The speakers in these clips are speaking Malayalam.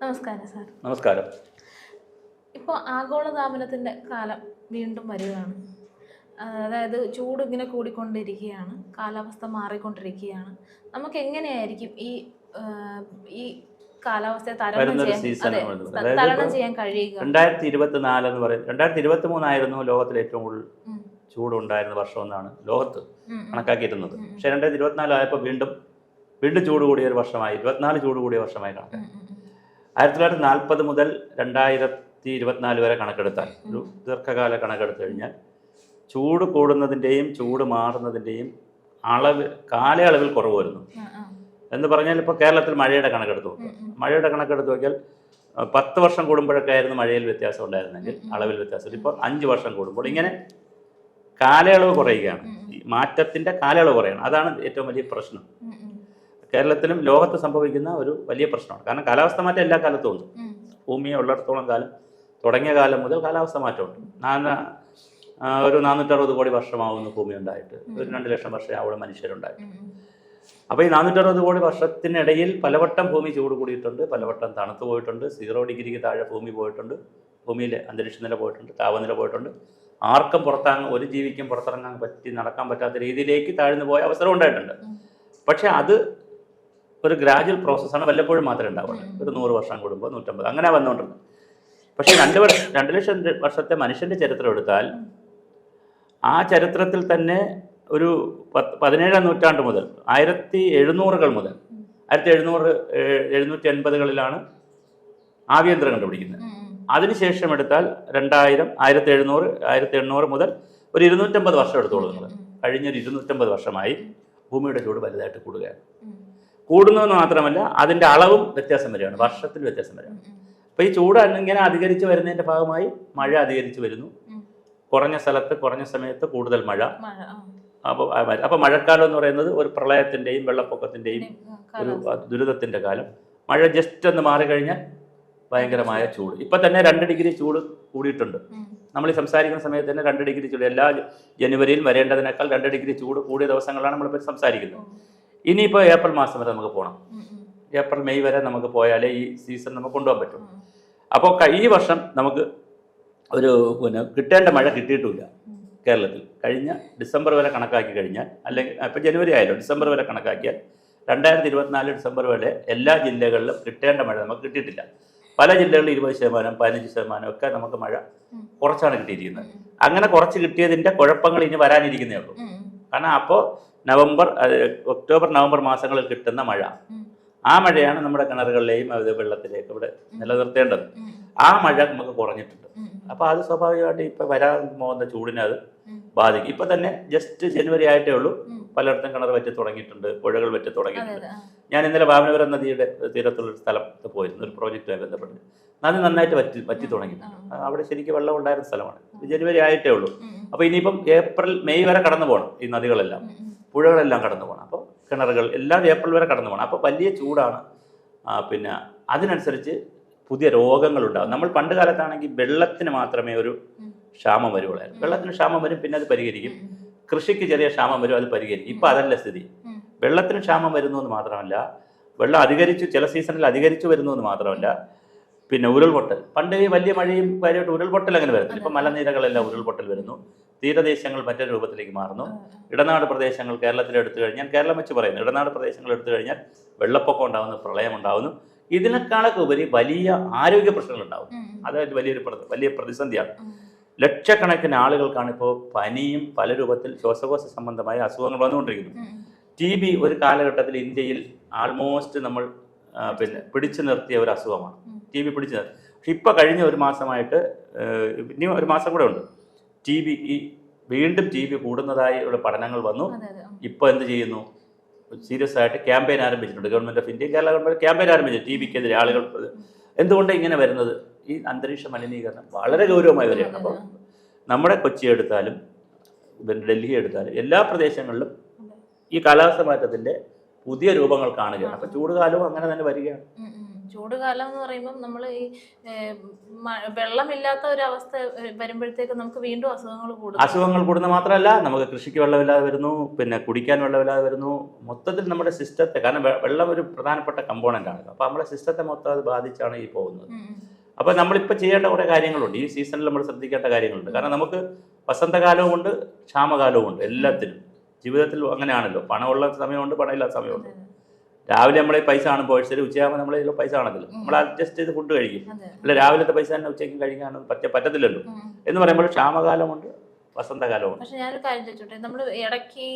നമസ്കാരം സാർ. നമസ്കാരം. ഇപ്പോൾ ആഗോളതാപനത്തിൻ്റെ കാലം വീണ്ടും വരികയാണ്. അതായത് ചൂട് ഇങ്ങനെ കൂടിക്കൊണ്ടിരിക്കുകയാണ്, കാലാവസ്ഥ മാറിക്കൊണ്ടിരിക്കുകയാണ്. നമുക്ക് എങ്ങനെയായിരിക്കും ഈ കാലാവസ്ഥയെ തരണം ചെയ്യാൻ കഴിയുക? 2024 എന്ന് പറയുന്നത് 2023 ആയിരുന്നു ലോകത്തിൽ ഏറ്റവും കൂടുതൽ ചൂടുണ്ടായിരുന്ന വർഷമെന്നാണ് ലോകത്ത് കണക്കാക്കിയിരുന്നത്. പക്ഷേ 2024 ആയപ്പോൾ വീണ്ടും ചൂട് കൂടിയ ഒരു വർഷമായി, 24 ചൂട് കൂടിയ വർഷമായി കണക്കാക്കി. 1940 മുതൽ 2024 വരെ കണക്കെടുത്താൽ, ഒരു ദീർഘകാല കണക്കെടുത്തു കഴിഞ്ഞാൽ ചൂട് കൂടുന്നതിൻ്റെയും ചൂട് മാറുന്നതിൻ്റെയും കാലയളവിൽ കുറവ് വരുന്നു എന്ന് പറഞ്ഞാൽ, ഇപ്പോൾ കേരളത്തിൽ മഴയുടെ കണക്കെടുത്ത് നോക്കിയാൽ 10 വർഷം കൂടുമ്പോഴൊക്കെ ആയിരുന്നു മഴയിൽ വ്യത്യാസം ഉണ്ടായിരുന്നെങ്കിൽ അളവിൽ വ്യത്യാസം. ഇപ്പോൾ 5 വർഷം കൂടുമ്പോൾ ഇങ്ങനെ കാലയളവ് കുറയുകയാണ്. ഈ മാറ്റത്തിൻ്റെ കാലയളവ് കുറയാണ്. അതാണ് ഏറ്റവും വലിയ പ്രശ്നം. കേരളത്തിലും ലോകത്ത് സംഭവിക്കുന്ന ഒരു വലിയ പ്രശ്നമാണ്. കാരണം കാലാവസ്ഥ മാറ്റം എല്ലാ കാലത്തും ഉണ്ട്. ഭൂമിയെ ഉള്ളിടത്തോളം കാലം, തുടങ്ങിയ കാലം മുതൽ കാലാവസ്ഥ മാറ്റമുണ്ട്. ഒരു 460 കോടി വർഷമാവുന്ന ഭൂമി ഉണ്ടായിട്ട്, ഒരു 2 ലക്ഷം വർഷം അവിടെ മനുഷ്യരുണ്ടായിട്ട്. അപ്പോൾ ഈ 460 കോടി വർഷത്തിനിടയിൽ പലവട്ടം ഭൂമി ചൂട് കൂടിയിട്ടുണ്ട്, പലവട്ടം തണുത്തു പോയിട്ടുണ്ട്, 0 ഡിഗ്രിക്ക് താഴെ ഭൂമി പോയിട്ടുണ്ട്, ഭൂമിയിലെ അന്തരീക്ഷ നില പോയിട്ടുണ്ട്, താപനില പോയിട്ടുണ്ട്. ആർക്കും ഒരു ജീവിക്കും പുറത്തിറങ്ങാൻ നടക്കാൻ പറ്റാത്ത രീതിയിലേക്ക് താഴ്ന്നു പോയ അവസരം ഉണ്ടായിട്ടുണ്ട്. പക്ഷേ അത് ഒരു ഗ്രാജുവൽ പ്രോസസ്സാണ്. വല്ലപ്പോഴും മാത്രമേ ഉണ്ടാവുള്ളൂ. ഒരു 100 വർഷം കൂടുമ്പോൾ 150 അങ്ങനെ വന്നുകൊണ്ടിരുന്നത്. പക്ഷേ 2 ലക്ഷം വർഷത്തെ മനുഷ്യൻ്റെ ചരിത്രം എടുത്താൽ, ആ ചരിത്രത്തിൽ തന്നെ ഒരു 17ാം നൂറ്റാണ്ട് മുതൽ 1700 മുതൽ 1780കളിലാണ് ആവിയന്ത്രം കണ്ടുപിടിക്കുന്നത്. അതിനുശേഷം എടുത്താൽ 1700 മുതൽ ഒരു 250 വർഷം എടുത്തോളൂ നിങ്ങൾ. കഴിഞ്ഞൊരു 250 വർഷമായി ഭൂമിയുടെ ചൂട് വലുതായിട്ട് കൂടുകയാണ്. കൂടുന്നതെന്ന് മാത്രമല്ല, അതിൻ്റെ അളവും വ്യത്യാസം വരികയാണ്, വർഷത്തിൽ വ്യത്യാസം വരികയാണ്. അപ്പോൾ ഈ ചൂട് ഇങ്ങനെ അധികരിച്ച് വരുന്നതിൻ്റെ ഭാഗമായി മഴ അധികരിച്ച് വരുന്നു. കുറഞ്ഞ സ്ഥലത്ത് കുറഞ്ഞ സമയത്ത് കൂടുതൽ മഴ. അപ്പോൾ മഴക്കാലം എന്ന് പറയുന്നത് ഒരു പ്രളയത്തിൻ്റെയും വെള്ളപ്പൊക്കത്തിൻ്റെയും ഒരു ദുരിതത്തിൻ്റെ കാലം. മഴ ജസ്റ്റ് ഒന്ന് മാറിക്കഴിഞ്ഞാൽ ഭയങ്കരമായ ചൂട്. ഇപ്പം തന്നെ 2 ഡിഗ്രി ചൂട് കൂടിയിട്ടുണ്ട്. നമ്മൾ ഈ സംസാരിക്കുന്ന സമയത്ത് തന്നെ 2 ഡിഗ്രി ചൂട്, എല്ലാ ജനുവരിയിൽ വരേണ്ടതിനേക്കാൾ 2 ഡിഗ്രി ചൂട് കൂടിയ ദിവസങ്ങളാണ് നമ്മളിപ്പോൾ സംസാരിക്കുന്നത്. ഇനിയിപ്പോൾ ഏപ്രിൽ മാസം വരെ നമുക്ക് പോകണം. ഏപ്രിൽ മെയ് വരെ നമുക്ക് പോയാലേ ഈ സീസൺ നമുക്ക് കൊണ്ടുപോകാൻ പറ്റും. അപ്പോൾ ഈ വർഷം നമുക്ക് കിട്ടേണ്ട മഴ കിട്ടിയിട്ടുമില്ല കേരളത്തിൽ. കഴിഞ്ഞ ഡിസംബർ വരെ കണക്കാക്കി കഴിഞ്ഞാൽ, അല്ലെങ്കിൽ ഇപ്പോൾ ജനുവരി ആയാലോ, ഡിസംബർ വരെ കണക്കാക്കിയാൽ 2024 ഡിസംബർ വരെ എല്ലാ ജില്ലകളിലും കിട്ടേണ്ട മഴ നമുക്ക് കിട്ടിയിട്ടില്ല. പല ജില്ലകളിൽ 20%, 15% ഒക്കെ നമുക്ക് മഴ കുറച്ചാണ് കിട്ടിയിരിക്കുന്നത്. അങ്ങനെ കുറച്ച് കിട്ടിയതിൻ്റെ കുഴപ്പങ്ങൾ ഇനി വരാനിരിക്കുന്നേ ഉള്ളൂ. കാരണം അപ്പോൾ ഒക്ടോബർ നവംബർ മാസങ്ങളിൽ കിട്ടുന്ന മഴ, ആ മഴയാണ് നമ്മുടെ കിണറുകളിലെയും വെള്ളത്തിലേക്ക് ഇവിടെ നിലനിർത്തേണ്ടത്. ആ മഴ നമുക്ക് കുറഞ്ഞിട്ടുണ്ട്. അപ്പോൾ അത് സ്വാഭാവികമായിട്ട് ഇപ്പോൾ വരാൻ പോകുന്ന ചൂടിനെ അത് ബാധിക്കും. ഇപ്പം തന്നെ ജസ്റ്റ് ജനുവരി ആയിട്ടേ ഉള്ളൂ പലയിടത്തും കിണർ വറ്റി തുടങ്ങിയിട്ടുണ്ട്, പുഴകൾ വറ്റി തുടങ്ങിയിട്ടുണ്ട്. ഞാൻ ഇന്നലെ വാമനപുരം നദിയുടെ തീരത്തുള്ളൊരു സ്ഥലത്ത് പോയിരുന്നു, ഒരു പ്രോജക്റ്റുമായി ബന്ധപ്പെട്ട്. നദി നന്നായിട്ട് വറ്റി തുടങ്ങിയിട്ടുണ്ട്. അവിടെ ശരിക്കും വെള്ളം ഉണ്ടായിരുന്ന സ്ഥലമാണ്. ജനുവരി ആയിട്ടേ ഉള്ളൂ. അപ്പോൾ ഇനിയിപ്പം ഏപ്രിൽ മെയ് വരെ കടന്നു പോകണം. ഈ നദികളെല്ലാം, പുഴകളെല്ലാം കടന്നു പോകണം. അപ്പോൾ കിണറുകൾ എല്ലാം ഏപ്രിൽ വരെ കടന്നു പോകണം. അപ്പോൾ വലിയ ചൂടാണ്. പിന്നെ അതിനനുസരിച്ച് പുതിയ രോഗങ്ങളുണ്ടാകും. നമ്മൾ പണ്ട് കാലത്താണെങ്കിൽ വെള്ളത്തിന് മാത്രമേ ഒരു ക്ഷാമം വരുവുള്ളായിരുന്നു. വെള്ളത്തിന് ക്ഷാമം വരും, പിന്നെ അത് പരിഹരിക്കും. കൃഷിക്ക് ചെറിയ ക്ഷാമം വരും, അത് പരിഹരിക്കും. ഇപ്പം അതല്ല സ്ഥിതി. വെള്ളത്തിന് ക്ഷാമം വരുന്നു എന്ന് മാത്രമല്ല, വെള്ളം ചില സീസണിൽ അധികരിച്ചു വരുന്നു എന്ന് മാത്രമല്ല, പിന്നെ ഉരുൾപൊട്ടൽ. പണ്ട് വലിയ മഴയും കാര്യമായിട്ട് ഉരുൾപൊട്ടൽ അങ്ങനെ വരുന്നില്ല. ഇപ്പം മലനിരകളെല്ലാം ഉരുൾപൊട്ടൽ വരുന്നു. തീരദേശങ്ങൾ മറ്റൊരു രൂപത്തിലേക്ക് മാറുന്നു. ഇടനാട് പ്രദേശങ്ങൾ കേരളത്തിൽ എടുത്തു കഴിഞ്ഞാൽ, കേരളം വെച്ച് പറയുന്നു, ഇടനാട് പ്രദേശങ്ങൾ എടുത്തു കഴിഞ്ഞാൽ വെള്ളപ്പൊക്കം ഉണ്ടാകുന്നു, പ്രളയം ഉണ്ടാകുന്നു. ഇതിനേക്കാളൊക്കെ ഉപരി വലിയ ആരോഗ്യ പ്രശ്നങ്ങളുണ്ടാകും. അതായത് വലിയ പ്രതിസന്ധിയാണ്. ലക്ഷക്കണക്കിന് ആളുകൾക്കാണ് ഇപ്പോൾ പനിയും പല രൂപത്തിൽ ശ്വാസകോശ സംബന്ധമായ അസുഖങ്ങൾ വന്നുകൊണ്ടിരിക്കുന്നു. TB ഒരു കാലഘട്ടത്തിൽ ഇന്ത്യയിൽ ആൾമോസ്റ്റ് നമ്മൾ പിടിച്ചു നിർത്തിയ ഒരു അസുഖമാണ്. TB പിടിച്ചു നിർത്തി. പക്ഷെ ഇപ്പോൾ കഴിഞ്ഞ ഒരു മാസമായിട്ട്, ഇനി ഒരു മാസം കൂടെ ഉണ്ട്, വീണ്ടും TB കൂടുന്നതായുള്ള പഠനങ്ങൾ വന്നു. ഇപ്പോൾ എന്ത് ചെയ്യുന്നു? സീരിയസ് ആയിട്ട് ക്യാമ്പയിൻ ആരംഭിച്ചിട്ടുണ്ട്. Government of India, Kerala government campaign ആരംഭിച്ചു TBക്കെതിരെ ആളുകൾ. എന്തുകൊണ്ടാണ് ഇങ്ങനെ വരുന്നത്? ഈ അന്തരീക്ഷ മലിനീകരണം വളരെ ഗൗരവമായി വരികയാണ്. അപ്പോൾ നമ്മുടെ കൊച്ചി എടുത്താലും ഡൽഹി എടുത്താലും എല്ലാ പ്രദേശങ്ങളിലും ഈ കാലാവസ്ഥ മാറ്റത്തിൻ്റെ പുതിയ രൂപങ്ങൾ കാണുകയാണ്. അപ്പോൾ ചൂടുകാലവും അങ്ങനെ തന്നെ വരികയാണ്. ചൂട് കാലം എന്ന് പറയുമ്പോൾ നമ്മൾ ഈ വെള്ളമില്ലാത്ത ഒരു അവസ്ഥ വരുമ്പോഴത്തേക്ക് നമുക്ക് വീണ്ടും അസുഖങ്ങൾ കൂടും. അസുഖങ്ങൾ കൂടുന്നത് മാത്രമല്ല, നമുക്ക് കൃഷിക്ക് വെള്ളമില്ലാതെ വരുന്നു, പിന്നെ കുടിക്കാൻ വെള്ളമില്ലാതെ വരുന്നു. മൊത്തത്തിൽ നമ്മുടെ സിസ്റ്റത്തെ, കാരണം വെള്ളം ഒരു പ്രധാനപ്പെട്ട കമ്പോണൻ്റ് ആണ്. അപ്പോൾ നമ്മുടെ സിസ്റ്റത്തെ മൊത്തം അത് ബാധിച്ചാണ് ഈ പോകുന്നത്. അപ്പോൾ നമ്മളിപ്പോൾ ചെയ്യേണ്ട കുറേ കാര്യങ്ങളുണ്ട്. ഈ സീസണിൽ നമ്മൾ ശ്രദ്ധിക്കേണ്ട കാര്യങ്ങളുണ്ട്. കാരണം നമുക്ക് വസന്തകാലവുമുണ്ട്, ക്ഷാമകാലവുമുണ്ട്. എല്ലാത്തിനും ജീവിതത്തിൽ അങ്ങനെയാണല്ലോ. പണമുള്ള സമയമുണ്ട്, പണമില്ലാത്ത സമയമുണ്ട്. രാവിലെ നമ്മളെ പൈസ കാണുമ്പോൾ പേഴ്സിൽ, ഉച്ചയാകുമ്പോൾ നമ്മളെ പൈസ കാണത്തില്ല. നമ്മൾ അഡ്ജസ്റ്റ് ചെയ്ത് ഫുഡ് കഴിക്കും. അല്ല രാവിലത്തെ പൈസ തന്നെ ഉച്ചയ്ക്ക് കഴിക്കാനൊന്നും പറ്റത്തില്ലല്ലോ. എന്ന് പറയുമ്പോൾ ക്ഷാമകാലമുണ്ട്, വസന്തകാലമുണ്ട്. പക്ഷെ ഞാനൊരു കാര്യം ചോദിച്ചോട്ടെ, നമ്മൾ ഇടയ്ക്ക്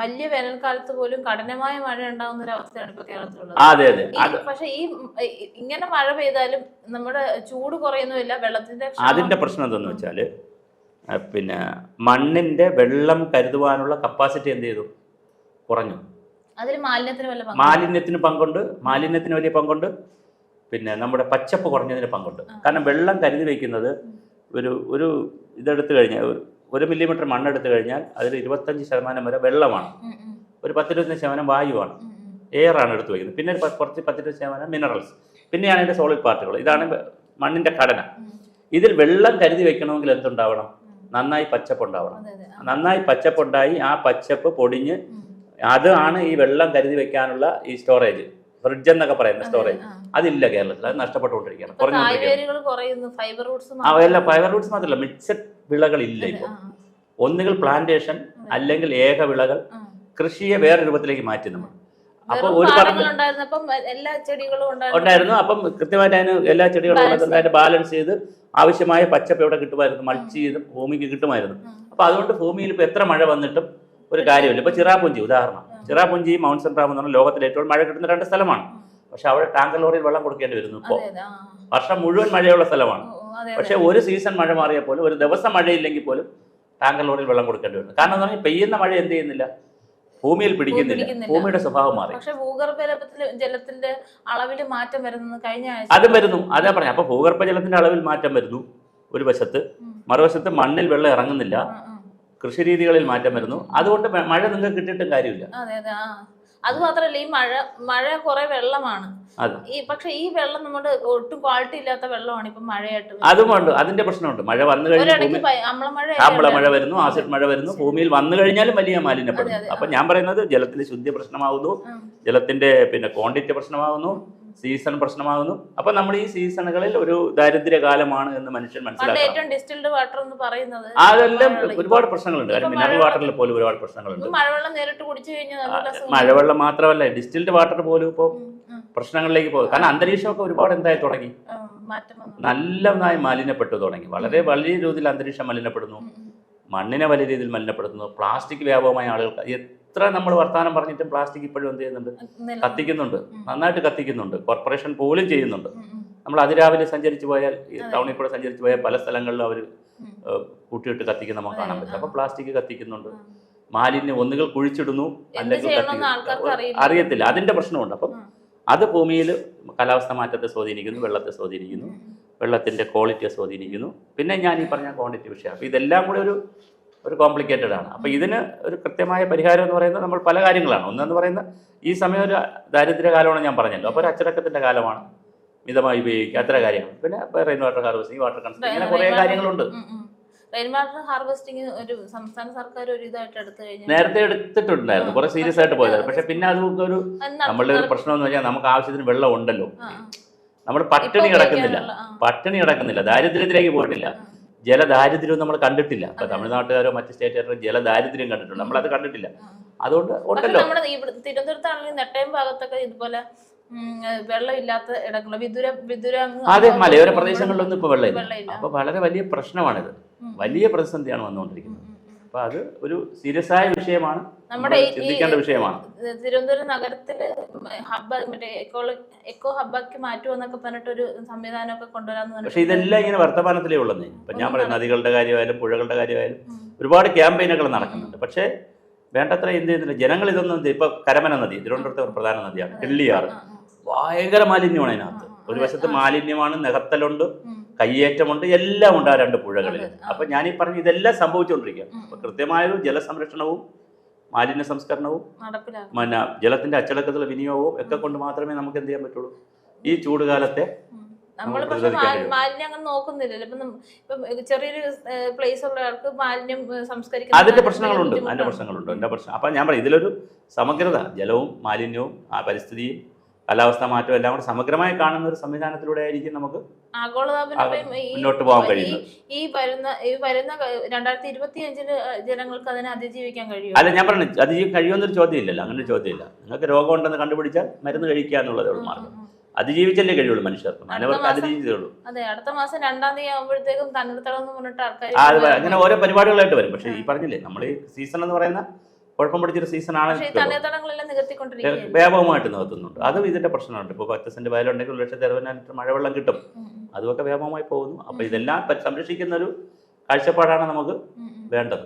വലിയ വേനൽക്കാലത്ത് പോലും കഠിനമായ മഴ ഉണ്ടാകുന്ന ഒരു അവസ്ഥയാണ് ഇപ്പൊ കേരളത്തിലുള്ളത്. അതെ അതെ. പക്ഷെ ഇങ്ങനെ മഴ പെയ്താലും നമ്മുടെ ചൂട് കുറയുന്നുമില്ല, വെള്ളത്തിന്റെ അതിന്റെ പ്രശ്നം എന്താണെന്ന് വെച്ചാൽ, പിന്നെ മണ്ണിന്റെ വെള്ളം കരുതുവാനുള്ള കപ്പാസിറ്റി എന്ത് ചെയ്തു? കുറഞ്ഞു. അതിൽ മാലിന്യത്തിന് പങ്കുണ്ട്, മാലിന്യത്തിന് വലിയ പങ്കുണ്ട്. പിന്നെ നമ്മുടെ പച്ചപ്പ് കുറഞ്ഞതിന് പങ്കുണ്ട്. കാരണം വെള്ളം കരുതി വയ്ക്കുന്നത് ഒരു ഇതെടുത്തു കഴിഞ്ഞാൽ, 1 മില്ലിമീറ്റർ മണ്ണെടുത്തു കഴിഞ്ഞാൽ അതിൽ 25% വരെ വെള്ളമാണ്, ഒരു 10-20% വായുവാണ്, എയറാണ് എടുത്തു വയ്ക്കുന്നത്. പിന്നെ കുറച്ച് 10-20% മിനറൽസ്, പിന്നെയാണ് അതിൻ്റെ സോളിഡ് പാർട്ടുകൾ. ഇതാണ് മണ്ണിൻ്റെ ഘടന. ഇതിൽ വെള്ളം കരുതി വെക്കണമെങ്കിൽ എന്തുണ്ടാവണം? നന്നായി പച്ചപ്പുണ്ടാവണം. നന്നായി പച്ചപ്പുണ്ടായി ആ പച്ചപ്പ് പൊടിഞ്ഞ്, അതാണ് ഈ വെള്ളം കരുതി വെക്കാനുള്ള ഈ സ്റ്റോറേജ്, ഫ്രിഡ്ജ് എന്നൊക്കെ പറയുന്ന സ്റ്റോറേജ്. അതില്ല കേരളത്തിൽ. അത് നഷ്ടപ്പെട്ടുകൊണ്ടിരിക്കുകയാണ്, കുറഞ്ഞുകൊണ്ടിരിക്കുകയാണ്. ഫൈബർ റൂട്ട്സ് മാത്രമല്ല, മിക്സഡ് വിളകളില്ല ഇപ്പോൾ. ഒന്നുകിൽ പ്ലാന്റേഷൻ, അല്ലെങ്കിൽ ഏക വിളകൾ, കൃഷിയെ വേറെ രൂപത്തിലേക്ക് മാറ്റി നമ്മൾ. അപ്പോൾ ഒരു ഉണ്ടായിരുന്നു. അപ്പം കൃത്യമായിട്ട് അതിന് എല്ലാ ചെടികളും അതിന്റെ ബാലൻസ് ചെയ്ത് ആവശ്യമായ പച്ചപ്പ് എവിടെ കിട്ടുമായിരുന്നു, മൾച്ച് ചെയ്ത് ഭൂമിക്ക് കിട്ടുമായിരുന്നു. അപ്പോൾ അതുകൊണ്ട് ഭൂമിയിൽ ഇപ്പോൾ എത്ര മഴ വന്നിട്ടും ഒരു കാര്യമില്ല. ഇപ്പോൾ ചിറാപുഞ്ചി ഉദാഹരണം, ചിറാപുഞ്ചി മൗണ്ട് സെൻട്രാം എന്ന് പറഞ്ഞാൽ ലോകത്തിലെ ഏറ്റവും മഴ കിട്ടുന്ന 2 സ്ഥലമാണ്. പക്ഷെ അവിടെ ടാങ്കർ ലോറിയിൽ വെള്ളം കൊടുക്കേണ്ടി വരുന്നു. ഇപ്പോൾ വർഷം മുഴുവൻ മഴയുള്ള സ്ഥലമാണ്. പക്ഷെ ഒരു സീസൺ മഴ മാറിയാൽ പോലും, ഒരു ദിവസം മഴയില്ലെങ്കിൽ പോലും ടാങ്കർ ലോറിയിൽ വെള്ളം കൊടുക്കേണ്ടി വരുന്നു. കാരണം എന്ന് പറഞ്ഞാൽ പെയ്യുന്ന മഴ എന്ത് ചെയ്യുന്നില്ല, ഭൂമിയിൽ പിടിക്കുന്നില്ല. ഭൂമിയുടെ സ്വഭാവം മാറി. പക്ഷേ ഭൂഗർഭ ജലത്തിന്റെ അളവിൽ മാറ്റം വരുന്നത് കഴിഞ്ഞ ആഴ്ച അതും വരുന്നു. അതാ പറഞ്ഞത്. അപ്പോൾ ഭൂഗർഭ ജലത്തിന്റെ അളവിൽ മാറ്റം വരുന്നു ഒരു വശത്ത്, മറുവശത്ത് മണ്ണിൽ വെള്ളം ഇറങ്ങുന്നില്ല, കൃഷി രീതികളിൽ മാറ്റം വരുന്നു. അതുകൊണ്ട് മഴ നിങ്ങൾക്ക് കിട്ടിയിട്ടും കാര്യമില്ല. അത് മാത്രമല്ല, ഈ മഴ കുറെ വെള്ളമാണ്. പക്ഷെ ഈ വെള്ളം നമ്മുടെ ഒട്ടും ക്വാളിറ്റി ഇല്ലാത്ത വെള്ളമാണ് ഇപ്പൊ മഴയായിട്ട്. അതുകൊണ്ട് അതിന്റെ പ്രശ്നമുണ്ട്. മഴ വന്നു കഴിഞ്ഞാൽ മഴ വരുന്നു, ആസിഡ് മഴ വരുന്നു, ഭൂമിയിൽ വന്നു കഴിഞ്ഞാലും വലിയ മാലിന്യപ്പെടുന്നു. അപ്പൊ ഞാൻ പറയുന്നത് ജലത്തിന്റെ ശുദ്ധി പ്രശ്നമാകുന്നു, ജലത്തിന്റെ പിന്നെ ക്വാണ്ടിറ്റി പ്രശ്നമാകുന്നു, സീസൺ പ്രശ്നമാകുന്നു. അപ്പൊ നമ്മൾ ഈ സീസണുകളിൽ ഒരു ദാരിദ്ര്യകാലമാണ് എന്ന് മനുഷ്യൻ മനസ്സിലാക്കണം. അതെല്ലാം ഒരുപാട് പ്രശ്നങ്ങളുണ്ട്. കാര്യം മിനറൽ വാട്ടറിൽ പോലും ഒരുപാട് പ്രശ്നങ്ങളുണ്ട്. മഴവെള്ളം മാത്രമല്ല, ഡിസ്റ്റിൽഡ് വാട്ടർ പോലും ഇപ്പോൾ പ്രശ്നങ്ങളിലേക്ക് പോകും. കാരണം അന്തരീക്ഷമൊക്കെ ഒരുപാട് എന്തായി തുടങ്ങി, നല്ലതായി മാലിന്യപ്പെട്ടു തുടങ്ങി. വളരെ വലിയ രീതിയിൽ അന്തരീക്ഷം മലിനപ്പെടുന്നു, മണ്ണിനെ വലിയ രീതിയിൽ മലിനപ്പെടുത്തുന്നു. പ്ലാസ്റ്റിക് വ്യാപകമായ ആളുകൾക്ക് എത്ര നമ്മൾ വർത്തമാനം പറഞ്ഞിട്ടും പ്ലാസ്റ്റിക് ഇപ്പോഴും എന്ത് ചെയ്യുന്നുണ്ട്, കത്തിക്കുന്നുണ്ട്, നന്നായിട്ട് കത്തിക്കുന്നുണ്ട്. കോർപ്പറേഷൻ പോലും ചെയ്യുന്നുണ്ട്. നമ്മൾ അതിരാവിലെ സഞ്ചരിച്ചു പോയാൽ, ഈ ടൗണിൽ കൂടെ സഞ്ചരിച്ചു പോയാൽ പല സ്ഥലങ്ങളിലും അവർ കൂട്ടിയിട്ട് കത്തിക്കുന്ന നമുക്ക് കാണാൻ പറ്റും. അപ്പോൾ പ്ലാസ്റ്റിക് കത്തിക്കുന്നുണ്ട്, മാലിന്യം ഒന്നുകിൽ കുഴിച്ചിടുന്നു, അല്ലെങ്കിൽ അറിയത്തില്ല. അതിൻ്റെ പ്രശ്നമുണ്ട്. അപ്പം അത് ഭൂമിയിൽ കാലാവസ്ഥ മാറ്റത്തെ സ്വാധീനിക്കുന്നു, വെള്ളത്തെ സ്വാധീനിക്കുന്നു, വെള്ളത്തിൻ്റെ ക്വാളിറ്റിയെ സ്വാധീനിക്കുന്നു. പിന്നെ ഞാൻ ഈ പറഞ്ഞ ക്വാണ്ടിറ്റി വിഷയം. അപ്പോൾ ഇതെല്ലാം കൂടെ ഒരു കോംപ്ലിക്കേറ്റഡ് ആണ്. അപ്പോൾ ഇതിന് ഒരു കൃത്യമായ പരിഹാരം എന്ന് പറയുന്നത് നമ്മൾ പല കാര്യങ്ങളാണ്. ഒന്നെന്ന് പറയുന്നത് ഈ സമയം ഒരു ദാരിദ്ര്യകാലമാണ് ഞാൻ പറഞ്ഞല്ലോ. അപ്പോൾ ഒരു അച്ചടക്കത്തിൻ്റെ കാലമാണ്, മിതമായി ഉപയോഗിക്കുക, അത്ര കാര്യങ്ങൾ. പിന്നെ rain water harvesting, water conservation, ഇങ്ങനെ കുറേ കാര്യങ്ങളുണ്ട്. റെയിൻ വാട്ടർ ഹാർവെസ്റ്റിംഗ് ഒരു സംസ്ഥാന സർക്കാർ ഒരു ഇതായിട്ട് നേരത്തെ എടുത്തിട്ടുണ്ടായിരുന്നു, കുറെ സീരിയസ് ആയിട്ട് പോയത്. പക്ഷെ പിന്നെ അത് ഒരു നമ്മളുടെ ഒരു പ്രശ്നം എന്ന് വെച്ചാൽ, നമുക്ക് ആവശ്യത്തിന് വെള്ളം ഉണ്ടല്ലോ, നമ്മൾ പട്ടിണി കിടക്കുന്നില്ല, ദാരിദ്ര്യത്തിലേക്ക് പോയിട്ടില്ല. ജലദാരിദ്ര്യം നമ്മൾ കണ്ടിട്ടില്ല. ഇപ്പൊ തമിഴ്നാട്ടുകാരോ മറ്റ് സ്റ്റേറ്റുകാരോ ജലദാരിദ്ര്യം കണ്ടിട്ടുണ്ട്, നമ്മളത് കണ്ടിട്ടില്ല. അതുകൊണ്ട് ഉണ്ടല്ലോ. തിരുവനന്തപുരത്താണെങ്കിൽ നെട്ടയം ഭാഗത്തൊക്കെ ഇതുപോലെ വെള്ളമില്ലാത്ത ഇടങ്ങൾ, അതെ, മലയോര പ്രദേശങ്ങളിലൊന്നും ഇപ്പൊ വെള്ളമില്ല. അപ്പൊ വളരെ വലിയ പ്രശ്നമാണിത്, വലിയ പ്രതിസന്ധിയാണ് വന്നുകൊണ്ടിരിക്കുന്നത്. അപ്പൊ അത് ഒരു സീരിയസ് ആയ വിഷയമാണ്, നമ്മുടെ ചിന്തിക്കേണ്ട വിഷയമാണ്. തിരുവനന്തപുരം നഗരത്തില് ഹബ്ബ്, മറ്റേ എക്കോ ഹബ്ബാക്കി മാറ്റുമെന്നൊക്കെ പറഞ്ഞിട്ടൊരു സംവിധാനമൊക്കെ കൊണ്ടുവരാന്ന്. പക്ഷെ ഇതെല്ലാം ഇങ്ങനെ വർത്തമാനത്തിലേ ഉള്ളതേ. ഇപ്പൊ ഞാൻ പറയുന്നത് നദികളുടെ കാര്യമായാലും പുഴകളുടെ കാര്യമായാലും ഒരുപാട് ക്യാമ്പയിനുകൾ നടക്കുന്നുണ്ട്. പക്ഷേ വേണ്ടത്ര എന്ത് ചെയ്യുന്നില്ല ജനങ്ങൾ. ഇതൊന്നും ഇപ്പൊ കരമന നദി തിരുവനന്തപുരത്തെ ഒരു പ്രധാന നദിയാണ്, കിള്ളിയാറ്. ഭയങ്കര മാലിന്യമാണ് അതിനകത്ത്. ഒരു വശത്ത് മാലിന്യമാണ്, നികത്തലുണ്ട്, കയ്യേറ്റമുണ്ട്, എല്ലാം ഉണ്ട് ആ 2 പുഴകളിൽ. അപ്പൊ ഞാനീ പറഞ്ഞ ഇതെല്ലാം സംഭവിച്ചുകൊണ്ടിരിക്കുകയാണ്. അപ്പൊ കൃത്യമായൊരു ജലസംരക്ഷണവും മാലിന്യ സംസ്കരണവും ജലത്തിന്റെ അച്ചടക്കത്തിലുള്ള വിനിയോഗവും ഒക്കെ കൊണ്ട് മാത്രമേ നമുക്ക് എന്ത് ചെയ്യാൻ പറ്റുള്ളൂ, ഈ ചൂടുകാലത്തെ നമ്മൾ പക്ഷെ മാലിന്യം അങ്ങനെ നോക്കുന്നില്ലല്ലോ. ഇപ്പം ചെറിയൊരു പ്ലേസ് ഉള്ള ആൾക്ക് മാലിന്യം സംസ്കരിക്കുന്ന അതിന്റെ പ്രശ്നങ്ങളുണ്ട്. എന്റെ പ്രശ്നം. അപ്പൊ ഞാൻ പറയും, ഇതിലൊരു സമഗ്രത, ജലവും മാലിന്യവും പരിസ്ഥിതിയും കാലാവസ്ഥാ മാറ്റവും എല്ലാം കൂടെ സമഗ്രമായി കാണുന്ന ഒരു സംവിധാനത്തിലൂടെ ആയിരിക്കും നമുക്ക് മുന്നോട്ട് പോകാൻ കഴിയുന്നത്. ഈ വരുന്ന 2025 ജനങ്ങൾക്ക് അതിനെ അതിജീവിക്കാൻ കഴിയും. അല്ല, ഞാൻ പറഞ്ഞു അതിജീവിക്കാൻ കഴിയുമെന്നൊരു ചോദ്യമില്ലല്ലോ. അങ്ങനെ ഒരു ചോദ്യമില്ല. നിങ്ങൾക്ക് രോഗമുണ്ടെന്ന് കണ്ടുപിടിച്ചാൽ മരുന്ന് കഴിക്കുക എന്നുള്ളതേ ഉള്ളൂ മാർഗം. അതിജീവിച്ചല്ലേ കഴിയുള്ളൂ മനുഷ്യർക്ക്. മാനവർക്ക് അതിജീവിച്ചേ ഉള്ളൂ. അതെ, അടുത്ത മാസം 2-ാം തീയതി ആകുമ്പോഴത്തേക്കും തണ്ണീർത്തടം പറഞ്ഞിട്ട് ആൾക്കാർ അങ്ങനെ ഓരോ പരിപാടികളായിട്ട് വരും. പക്ഷേ ഈ പറഞ്ഞില്ലേ, നമ്മൾ ഈ സീസൺ എന്ന് പറയുന്ന കുഴപ്പം പിടിച്ചൊരു സീസണാണ്. വ്യാപകമായിട്ട് നികത്തുന്നുണ്ട്. അതും ഇതിന്റെ പ്രശ്നമുണ്ട്. ഇപ്പോൾ 10 സെന്റ് വയലുണ്ടെങ്കിൽ 1,60,000 മഴവെള്ളം കിട്ടും. അതുമൊക്കെ വ്യാപകമായി പോകുന്നു. അപ്പൊ ഇതെല്ലാം സംരക്ഷിക്കുന്ന ഒരു കാഴ്ചപ്പാടാണ് നമുക്ക് വേണ്ടത്.